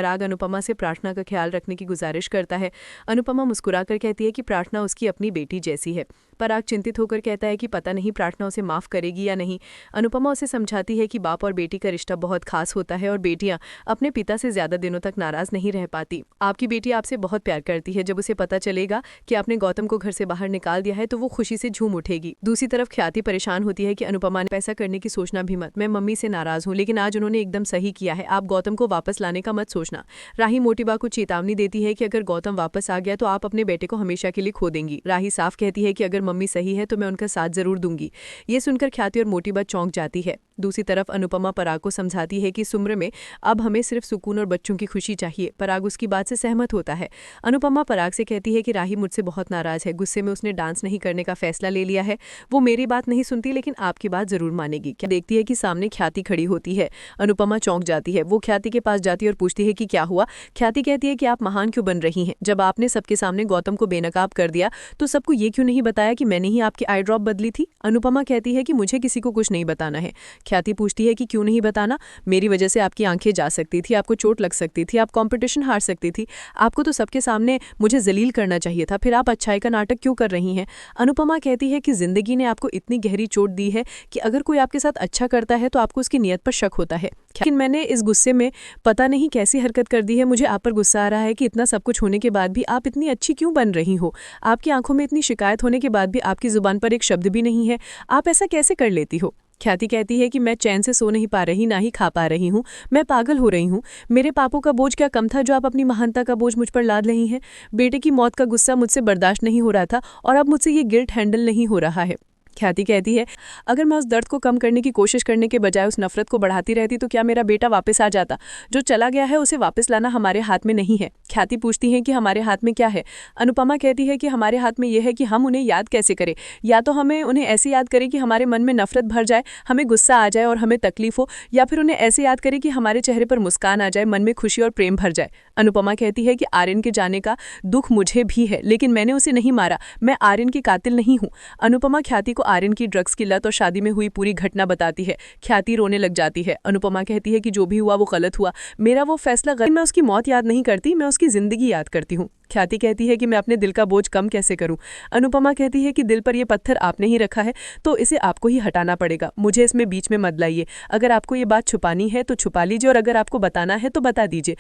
पराग अनुपमा से प्रार्थना का ख्याल रखने की गुजारिश करता है। अनुपमा मुस्कुराकर कहती है कि प्रार्थना उसकी अपनी बेटी जैसी है। पराग चिंतित होकर कहता है कि पता नहीं प्रार्थना उसे माफ करेगी या नहीं। अनुपमा उसे समझाती है कि बाप और बेटी का रिश्ता बहुत खास होता है और बेटियां अपने पिता से ज्यादा दिनों तक नाराज नहीं रह पाती। आपकी बेटी आपसे बहुत प्यार करती है, जब उसे पता चलेगा कि आपने गौतम को घर से बाहर निकाल दिया है तो वो खुशी से झूम उठेगी। दूसरी तरफ ख्याति परेशान होती है कि अनुपमा ने पैसा करने की सोचना भी मत, मैं मम्मी से नाराज हूँ, लेकिन आज उन्होंने एकदम सही किया है, आप गौतम को वापस लाने का मत सोचना। राही मोटीबा को चेतावनी देती है कि अगर गौतम वापस आ गया तो आप अपने बेटे को हमेशा के लिए खो देंगी। राही साफ कहती है कि अगर मम्मी सही है तो मैं उनका साथ जरूर दूंगी। ये सुनकर ख्याति और मोटीबा चौंक जाती है। दूसरी तरफ अनुपमा पराग को समझाती है कि इस उम्र में अब हमें सिर्फ सुकून और बच्चों की खुशी चाहिए। पराग उसकी बात से सहमत होता है। अनुपमा पराग से कहती है कि राही मुझसे बहुत नाराज है, गुस्से में उसने डांस नहीं करने का फैसला ले लिया है। वो मेरी बात नहीं सुनती लेकिन आपकी बात जरूर मानेगी। क्या देखती है कि सामने ख्याति खड़ी होती है। अनुपमा चौंक जाती है। वो ख्याति के पास जाती है और पूछती है कि क्या हुआ। ख्याति कहती है कि आप महान क्यों बन रही हैं? जब आपने सबके सामने गौतम को बेनकाब कर दिया तो सबको ये क्यों नहीं बताया कि मैंने ही आपकी आई ड्रॉप बदली थी? अनुपमा कहती है कि मुझे किसी को कुछ नहीं बताना है। ख्याति पूछती है कि क्यों नहीं बताना? मेरी वजह से आपकी आंखें जा सकती थी, आपको चोट लग सकती थी, आप कंपटीशन हार सकती थी, आपको तो सबके सामने मुझे जलील करना चाहिए था, फिर आप अच्छाई का नाटक क्यों कर रही हैं? अनुपमा कहती है कि जिंदगी ने आपको इतनी गहरी चोट दी है कि अगर कोई आपके साथ अच्छा करता है तो आपको उसकी नीयत पर शक होता है, लेकिन मैंने इस गुस्से में पता नहीं कैसी हरकत कर दी है। मुझे आप पर गुस्सा आ रहा है कि इतना सब कुछ होने के बाद भी आप इतनी अच्छी क्यों बन रही हो? आपकी आंखों में इतनी शिकायत होने के बाद भी आपकी जुबान पर एक शब्द भी नहीं है, आप ऐसा कैसे कर लेती हो? ख्याति कहती है कि मैं चैन से सो नहीं पा रही, ना ही खा पा रही हूँ, मैं पागल हो रही हूँ। मेरे पापों का बोझ क्या कम था जो आप अपनी महानता का बोझ मुझ पर लाद रही हैं? बेटे की मौत का गुस्सा मुझसे बर्दाश्त नहीं हो रहा था और अब मुझसे ये गिल्ट हैंडल नहीं हो रहा है। ख्याति कहती है अगर मैं उस दर्द को कम करने की कोशिश करने के बजाय उस नफरत को बढ़ाती रहती तो क्या मेरा बेटा वापस आ जाता? जो चला गया है उसे वापस लाना हमारे हाथ में नहीं है। ख्याति पूछती है कि हमारे हाथ में क्या है? अनुपमा कहती है कि हमारे हाथ में यह है कि हम उन्हें याद कैसे करें। या तो हमें उन्हें ऐसे याद करें कि हमारे मन में नफरत भर जाए, हमें गुस्सा आ जाए और हमें तकलीफ हो, या फिर उन्हें ऐसे याद करें कि हमारे चेहरे पर मुस्कान आ जाए, मन में खुशी और प्रेम भर जाए। अनुपमा कहती है कि आर्यन के जाने का दुख मुझे भी है, लेकिन मैंने उसे नहीं मारा, मैं आर्यन की कातिल नहीं हूँ। अनुपमा ख्याति को आर्यन की ड्रग्स की लत और शादी में हुई पूरी घटना बताती है। ख्याति रोने लग जाती है। अनुपमा कहती है कि जो भी हुआ वो गलत हुआ, मेरा वो फैसला गलत। मैं उसकी मौत याद नहीं करती, मैं उसकी जिंदगी याद करती हूँ। ख्याति कहती है कि मैं अपने दिल का बोझ कम कैसे करूं? अनुपमा कहती है कि दिल पर यह पत्थर आपने ही रखा है तो इसे आपको ही हटाना पड़ेगा, मुझे इसमें बीच में मत लाइए। अगर आपको ये बात छुपानी है तो छुपा लीजिए और अगर आपको बताना है तो बता दीजिए।